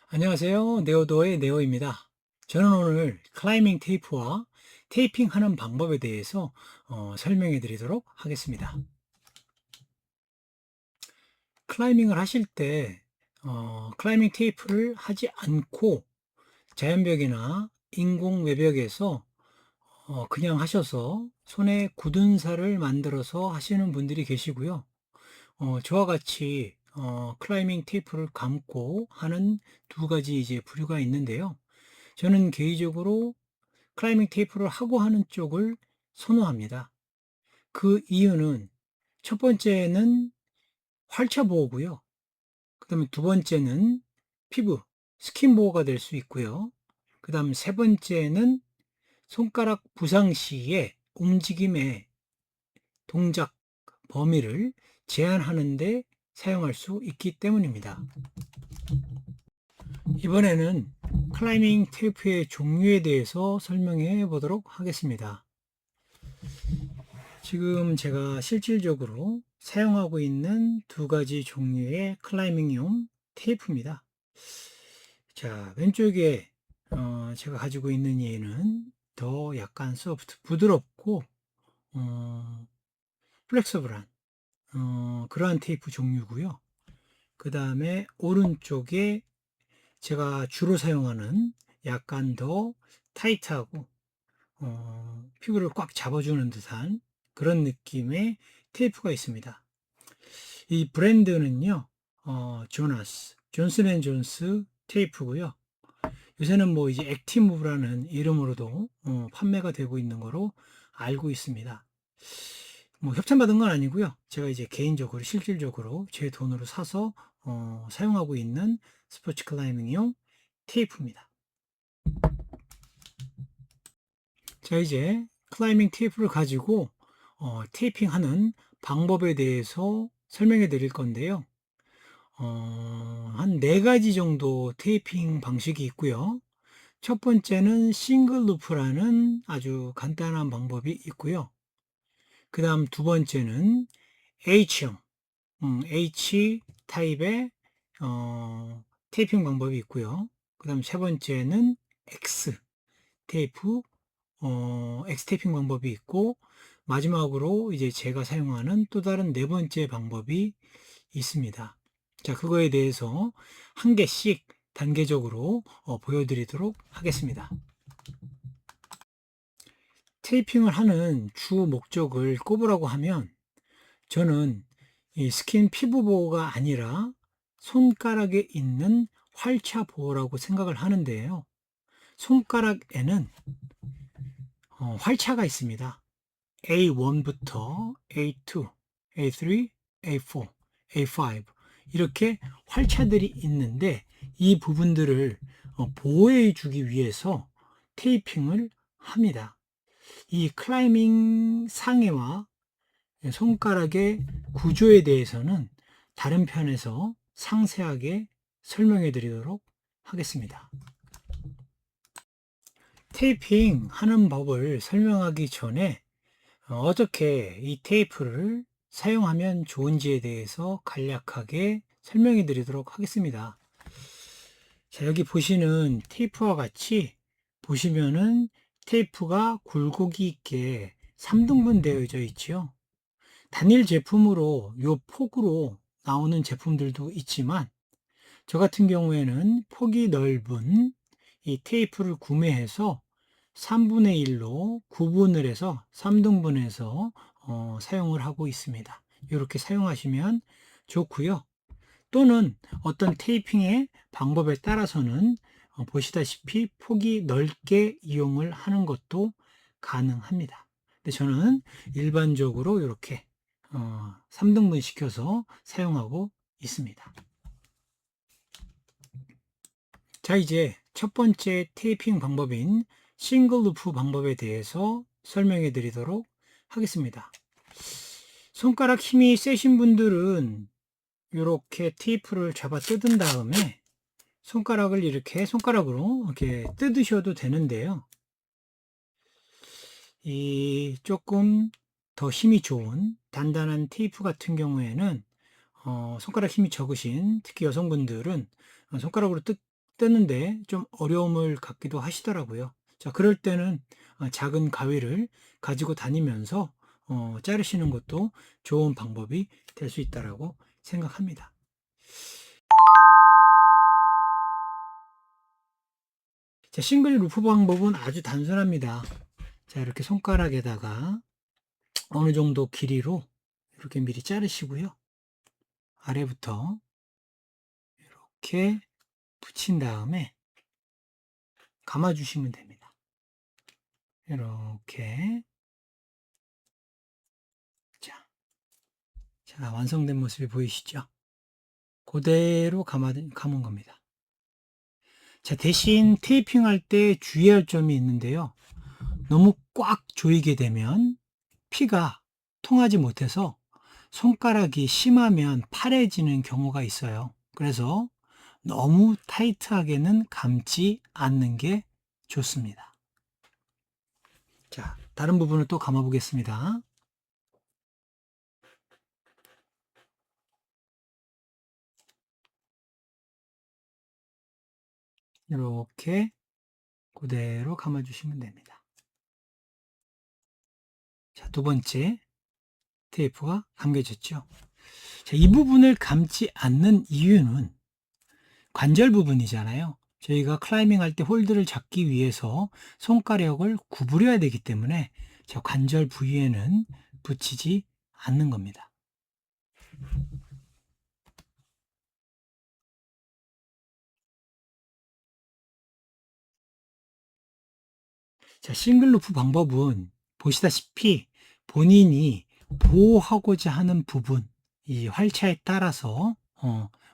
안녕하세요. 네오도의 네오입니다. 저는 오늘 클라이밍 테이프와 테이핑 하는 방법에 대해서 설명해 드리도록 하겠습니다. 클라이밍을 하실 때 클라이밍 테이프를 하지 않고 자연벽이나 인공 외벽에서 그냥 하셔서 손에 굳은 살을 만들어서 하시는 분들이 계시고요. 저와 같이 클라이밍 테이프를 감고 하는 두 가지 이제 부류가 있는데요. 저는 개인적으로 클라이밍 테이프를 하고 하는 쪽을 선호합니다. 그 이유는 첫 번째는 활차 보호고요. 그다음에 두 번째는 피부, 스킨 보호가 될 수 있고요. 그다음 세 번째는 손가락 부상 시에 움직임의 동작 범위를 제한하는 데 사용할 수 있기 때문입니다. 이번에는 클라이밍 테이프의 종류에 대해서 설명해 보도록 하겠습니다. 지금 제가 실질적으로 사용하고 있는 두 가지 종류의 클라이밍용 테이프입니다. 자, 왼쪽에 제가 가지고 있는 얘는 더 약간 소프트, 부드럽고 플렉서블한 그러한 테이프 종류고요. 그 다음에 오른쪽에 제가 주로 사용하는 약간 더 타이트하고 피부를 꽉 잡아주는 듯한 그런 느낌의 테이프가 있습니다. 이 브랜드는요, 존슨앤존스 테이프고요. 요새는 뭐 이제 액티무브라는 이름으로도 판매가 되고 있는 거로 알고 있습니다. 뭐 협찬받은 건 아니고요. 제가 이제 개인적으로 실질적으로 제 돈으로 사서 사용하고 있는 스포츠 클라이밍용 테이프입니다. 자, 이제 클라이밍 테이프를 가지고 테이핑하는 방법에 대해서 설명해 드릴 건데요. 한 네 가지 정도 테이핑 방식이 있고요. 첫 번째는 싱글 루프라는 아주 간단한 방법이 있고요. 그 다음 두 번째는 H형, H 타입의 테이핑 방법이 있고요. 그 다음 세 번째는 X 테이프, X 테이핑 방법이 있고, 마지막으로 이제 제가 사용하는 또 다른 네 번째 방법이 있습니다. 자, 그거에 대해서 한 개씩 단계적으로 보여드리도록 하겠습니다. 테이핑을 하는 주 목적을 꼽으라고 하면 저는 이 스킨 피부 보호가 아니라 손가락에 있는 활차 보호라고 생각을 하는데요. 손가락에는 활차가 있습니다. A1부터 A2, A3, A4, A5 이렇게 활차들이 있는데 이 부분들을 보호해 주기 위해서 테이핑을 합니다. 이 클라이밍 상해와 손가락의 구조에 대해서는 다른 편에서 상세하게 설명해 드리도록 하겠습니다. 테이핑 하는 법을 설명하기 전에 어떻게 이 테이프를 사용하면 좋은지에 대해서 간략하게 설명해 드리도록 하겠습니다. 자, 여기 보시는 테이프와 같이 보시면은 테이프가 굴곡이 있게 3등분 되어져 있지요. 단일 제품으로 요 폭으로 나오는 제품들도 있지만 저 같은 경우에는 폭이 넓은 이 테이프를 구매해서 3분의 1로 구분을 해서 3등분해서 사용을 하고 있습니다. 이렇게 사용하시면 좋고요. 또는 어떤 테이핑의 방법에 따라서는 보시다시피 폭이 넓게 이용을 하는 것도 가능합니다. 근데 저는 일반적으로 이렇게 3등분 시켜서 사용하고 있습니다. 자, 이제 첫 번째 테이핑 방법인 싱글 루프 방법에 대해서 설명해 드리도록 하겠습니다. 손가락 힘이 세신 분들은 이렇게 테이프를 잡아 뜯은 다음에 손가락을 이렇게 손가락으로 이렇게 뜯으셔도 되는데요. 이 조금 더 힘이 좋은 단단한 테이프 같은 경우에는 손가락 힘이 적으신 특히 여성분들은 손가락으로 뜨는데 좀 어려움을 갖기도 하시더라고요. 자, 그럴 때는 작은 가위를 가지고 다니면서 자르시는 것도 좋은 방법이 될 수 있다라고 생각합니다. 자, 싱글 루프 방법은 아주 단순합니다. 자, 이렇게 손가락에다가 어느 정도 길이로 이렇게 미리 자르시고요. 아래부터 이렇게 붙인 다음에 감아주시면 됩니다. 이렇게. 자, 완성된 모습이 보이시죠? 그대로 감은 겁니다. 자, 대신 테이핑할 때 주의할 점이 있는데요. 너무 꽉 조이게 되면 피가 통하지 못해서 손가락이 심하면 파래지는 경우가 있어요. 그래서 너무 타이트하게는 감지 않는 게 좋습니다. 자, 다른 부분을 또 감아 보겠습니다. 이렇게 그대로 감아 주시면 됩니다. 자, 두 번째 테이프가 감겨졌죠. 자, 이 부분을 감지 않는 이유는 관절 부분이잖아요. 저희가 클라이밍 할 때 홀드를 잡기 위해서 손가락을 구부려야 되기 때문에 저 관절 부위에는 붙이지 않는 겁니다. 자, 싱글 루프 방법은 보시다시피 본인이 보호하고자 하는 부분, 이 활차에 따라서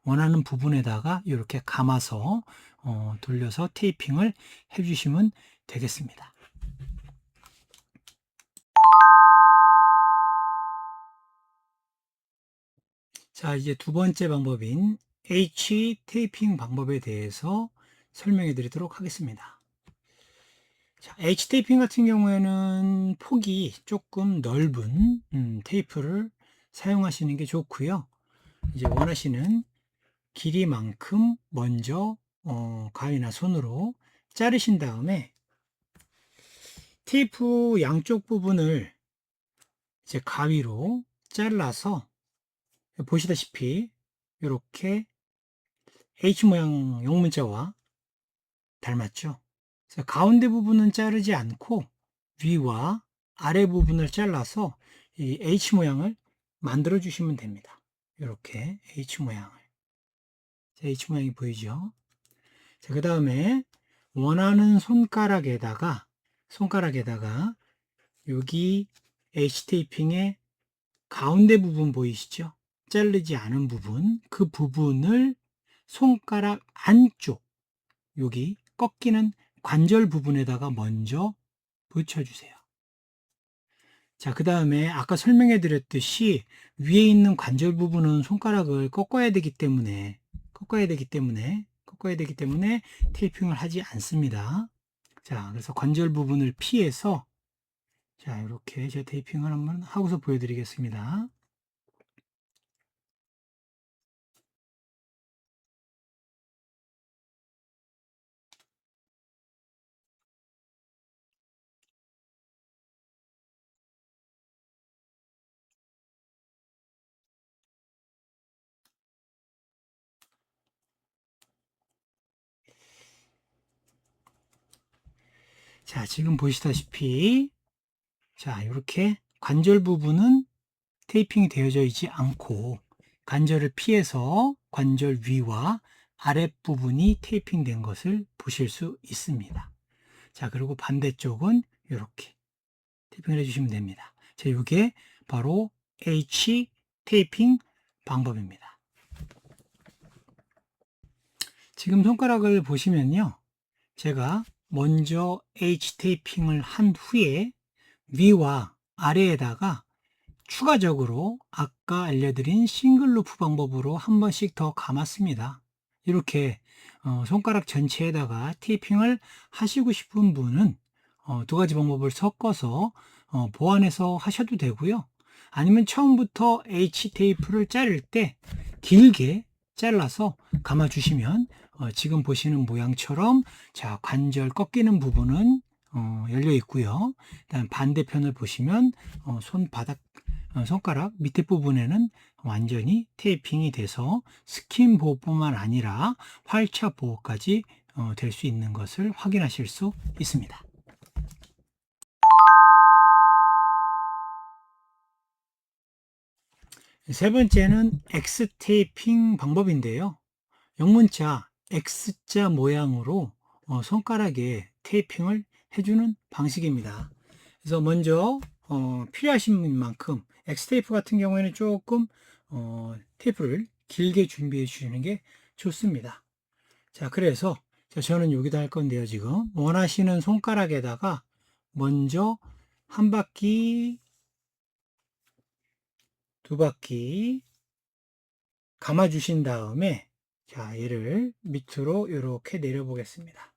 원하는 부분에다가 이렇게 감아서 돌려서 테이핑을 해주시면 되겠습니다. 자, 이제 두 번째 방법인 H 테이핑 방법에 대해서 설명해 드리도록 하겠습니다. 자, H 테이핑 같은 경우에는 폭이 조금 넓은 테이프를 사용하시는 게 좋고요. 이제 원하시는 길이만큼 먼저 가위나 손으로 자르신 다음에 테이프 양쪽 부분을 이제 가위로 잘라서 보시다시피 이렇게 H 모양 영문자와 닮았죠. 그래서 가운데 부분은 자르지 않고 위와 아래 부분을 잘라서 이 H 모양을 만들어 주시면 됩니다. 이렇게 H 모양을. H 모양이 보이죠? 자, 그 다음에 원하는 손가락에다가 여기 H 테이핑의 가운데 부분 보이시죠? 자르지 않은 부분, 그 부분을 손가락 안쪽, 여기 꺾이는 관절 부분에다가 먼저 붙여주세요. 자, 그 다음에 아까 설명해 드렸듯이 위에 있는 관절 부분은 손가락을 꺾어야 되기 때문에 테이핑을 하지 않습니다. 자, 그래서 관절 부분을 피해서 자, 이렇게 제가 테이핑을 한번 하고서 보여드리겠습니다. 자, 지금 보시다시피 자, 이렇게 관절 부분은 테이핑이 되어져 있지 않고 관절을 피해서 관절 위와 아랫부분이 테이핑 된 것을 보실 수 있습니다. 자, 그리고 반대쪽은 이렇게 테이핑을 해주시면 됩니다. 자, 이게 바로 H 테이핑 방법입니다. 지금 손가락을 보시면요. 제가 먼저 H 테이핑을 한 후에 위와 아래에다가 추가적으로 아까 알려드린 싱글 루프 방법으로 한 번씩 더 감았습니다. 이렇게 손가락 전체에다가 테이핑을 하시고 싶은 분은 두 가지 방법을 섞어서 보완해서 하셔도 되고요. 아니면 처음부터 H 테이프를 자를 때 길게 잘라서 감아 주시면 지금 보시는 모양처럼 자, 관절 꺾이는 부분은 열려 있고요. 그다음 반대편을 보시면 손가락 밑에 부분에는 완전히 테이핑이 돼서 스킨 보호뿐만 아니라 활차 보호까지 될 수 있는 것을 확인하실 수 있습니다. 세 번째는 X 테이핑 방법인데요. 영문자 X자 모양으로 손가락에 테이핑을 해주는 방식입니다. 그래서 먼저 필요하신 만큼 X 테이프 같은 경우에는 조금 테이프를 길게 준비해 주시는 게 좋습니다. 자, 그래서 저는 여기다 할 건데요. 지금 원하시는 손가락에다가 먼저 한 바퀴, 두 바퀴 감아 주신 다음에 자, 얘를 밑으로 이렇게 내려 보겠습니다.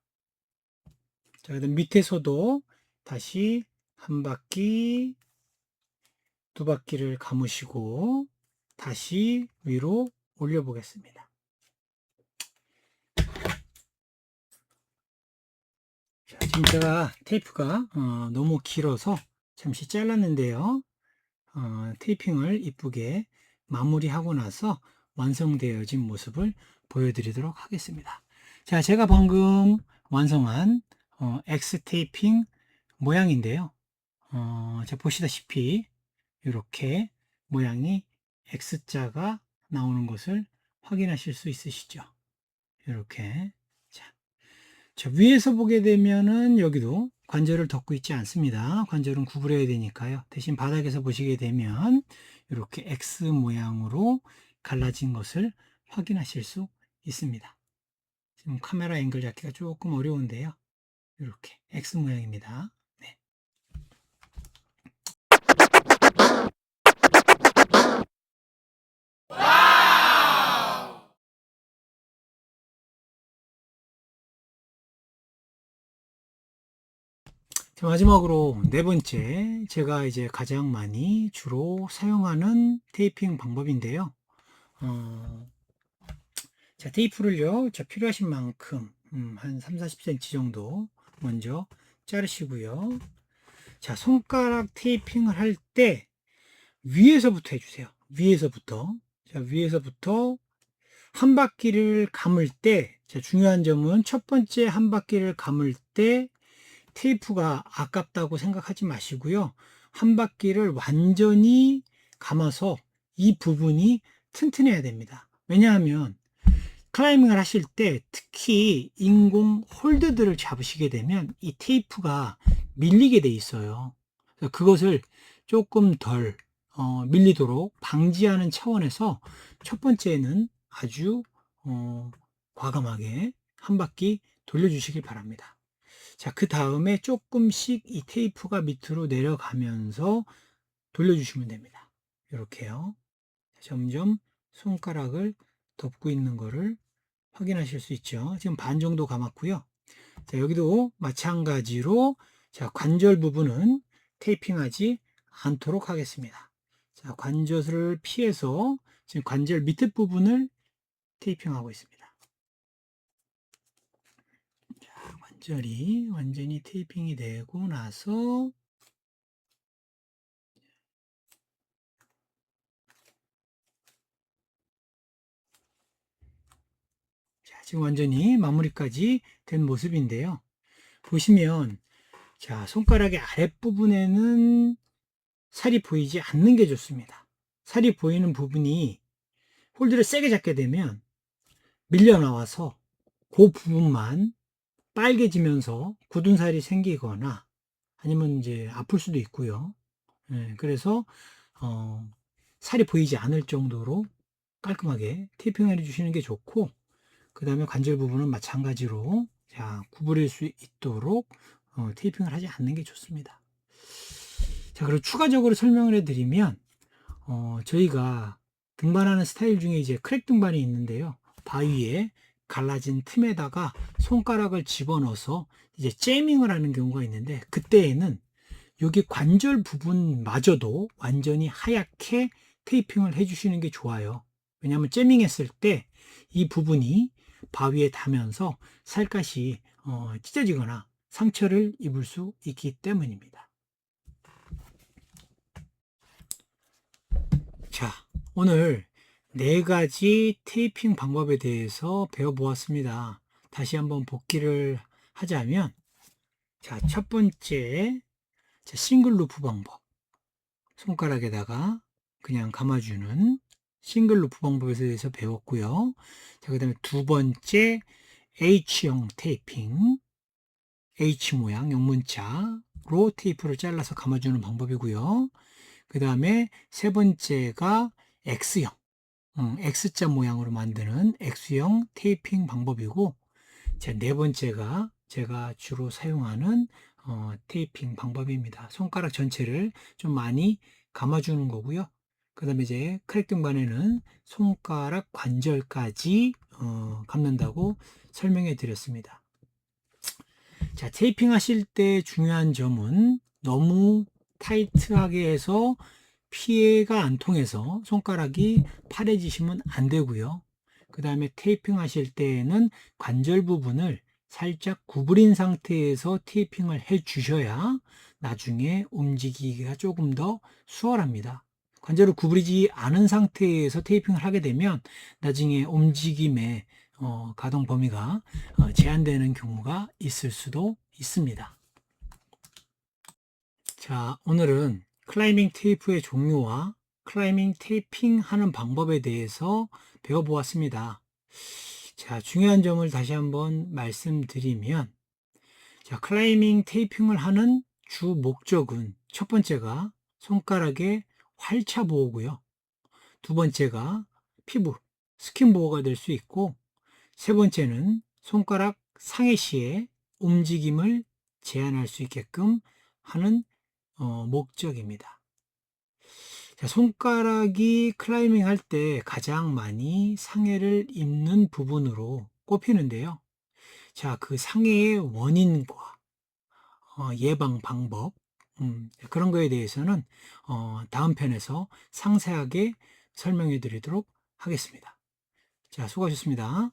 자, 그다음 밑에서도 다시 한 바퀴, 두 바퀴를 감으시고 다시 위로 올려 보겠습니다. 자, 지금 제가 테이프가 너무 길어서 잠시 잘랐는데요. 테이핑을 이쁘게 마무리하고 나서 완성되어진 모습을 보여드리도록 하겠습니다. 자, 제가 방금 완성한 X 테이핑 모양인데요. 자, 보시다시피 이렇게 모양이 X자가 나오는 것을 확인하실 수 있으시죠? 이렇게. 자, 위에서 보게 되면은 여기도 관절을 덮고 있지 않습니다. 관절은 구부려야 되니까요. 대신 바닥에서 보시게 되면 이렇게 X 모양으로 갈라진 것을 확인하실 수 있습니다. 지금 카메라 앵글 잡기가 조금 어려운데요. 이렇게 X 모양입니다. 네. 자, 마지막으로 네 번째, 제가 이제 가장 많이 주로 사용하는 테이핑 방법인데요. 자, 테이프를요, 자, 필요하신 만큼, 한 3, 40cm 정도 먼저 자르시고요. 자, 손가락 테이핑을 할 때 위에서부터 해주세요. 위에서부터. 자, 위에서부터 한 바퀴를 감을 때, 자, 중요한 점은 첫 번째 한 바퀴를 감을 때 테이프가 아깝다고 생각하지 마시고요. 한 바퀴를 완전히 감아서 이 부분이 튼튼해야 됩니다. 왜냐하면 클라이밍을 하실 때 특히 인공 홀드들을 잡으시게 되면 이 테이프가 밀리게 돼 있어요. 그것을 조금 덜 밀리도록 방지하는 차원에서 첫 번째는 아주 과감하게 한 바퀴 돌려주시길 바랍니다. 자, 그 다음에 조금씩 이 테이프가 밑으로 내려가면서 돌려주시면 됩니다. 이렇게요. 점점 손가락을 덮고 있는 거를 확인하실 수 있죠. 지금 반 정도 감았고요. 자, 여기도 마찬가지로 자, 관절 부분은 테이핑하지 않도록 하겠습니다. 자, 관절을 피해서 지금 관절 밑에 부분을 테이핑하고 있습니다. 자, 관절이 완전히 테이핑이 되고 나서 자, 지금 완전히 마무리까지 된 모습인데요. 보시면 자, 손가락의 아랫부분에는 살이 보이지 않는 게 좋습니다. 살이 보이는 부분이 홀드를 세게 잡게 되면 밀려 나와서 그 부분만 빨개지면서 굳은 살이 생기거나 아니면 이제 아플 수도 있고요. 그래서 살이 보이지 않을 정도로 깔끔하게 테이핑을 해주시는 게 좋고, 그 다음에 관절 부분은 마찬가지로 자, 구부릴 수 있도록 테이핑을 하지 않는 게 좋습니다. 자, 그리고 추가적으로 설명을 해드리면 저희가 등반하는 스타일 중에 이제 크랙 등반이 있는데요. 바위에 갈라진 틈에다가 손가락을 집어넣어서 이제 잼밍을 하는 경우가 있는데, 그때에는 여기 관절 부분마저도 완전히 하얗게 테이핑을 해주시는 게 좋아요. 왜냐하면 잼밍했을 때 이 부분이 바위에 닿으면서 살갗이 찢어지거나 상처를 입을 수 있기 때문입니다. 자, 오늘 4가지 테이핑 방법에 대해서 배워보았습니다. 다시 한번 복기를 하자면, 자, 첫 번째, 싱글 루프 방법. 손가락에다가 그냥 감아주는 싱글 루프 방법에 대해서 배웠고요. 자, 그 다음에 두 번째, H형 테이핑. H 모양, 영문자로 테이프를 잘라서 감아주는 방법이고요. 그 다음에 세 번째가 X형, X자 모양으로 만드는 X형 테이핑 방법이고, 네 번째가 제가 주로 사용하는 테이핑 방법입니다. 손가락 전체를 좀 많이 감아주는 거고요. 그 다음에 이제 크랙 등반에는 손가락 관절까지 감는다고 설명해 드렸습니다. 자, 테이핑 하실 때 중요한 점은 너무 타이트하게 해서 피해가 안 통해서 손가락이 파래지시면 안 되고요. 그 다음에 테이핑 하실 때에는 관절 부분을 살짝 구부린 상태에서 테이핑을 해 주셔야 나중에 움직이기가 조금 더 수월합니다. 관절을 구부리지 않은 상태에서 테이핑을 하게 되면 나중에 움직임의 가동 범위가 제한되는 경우가 있을 수도 있습니다. 자, 오늘은 클라이밍 테이프의 종류와 클라이밍 테이핑 하는 방법에 대해서 배워보았습니다. 자, 중요한 점을 다시 한번 말씀드리면, 자, 클라이밍 테이핑을 하는 주 목적은 첫 번째가 손가락의 활차 보호고요. 두 번째가 피부, 스킨 보호가 될 수 있고, 세 번째는 손가락 상해 시에 움직임을 제한할 수 있게끔 하는 목적입니다. 자, 손가락이 클라이밍 할 때 가장 많이 상해를 입는 부분으로 꼽히는데요. 자, 그 상해의 원인과 예방 방법, 그런 거에 대해서는 다음 편에서 상세하게 설명해 드리도록 하겠습니다. 자, 수고하셨습니다.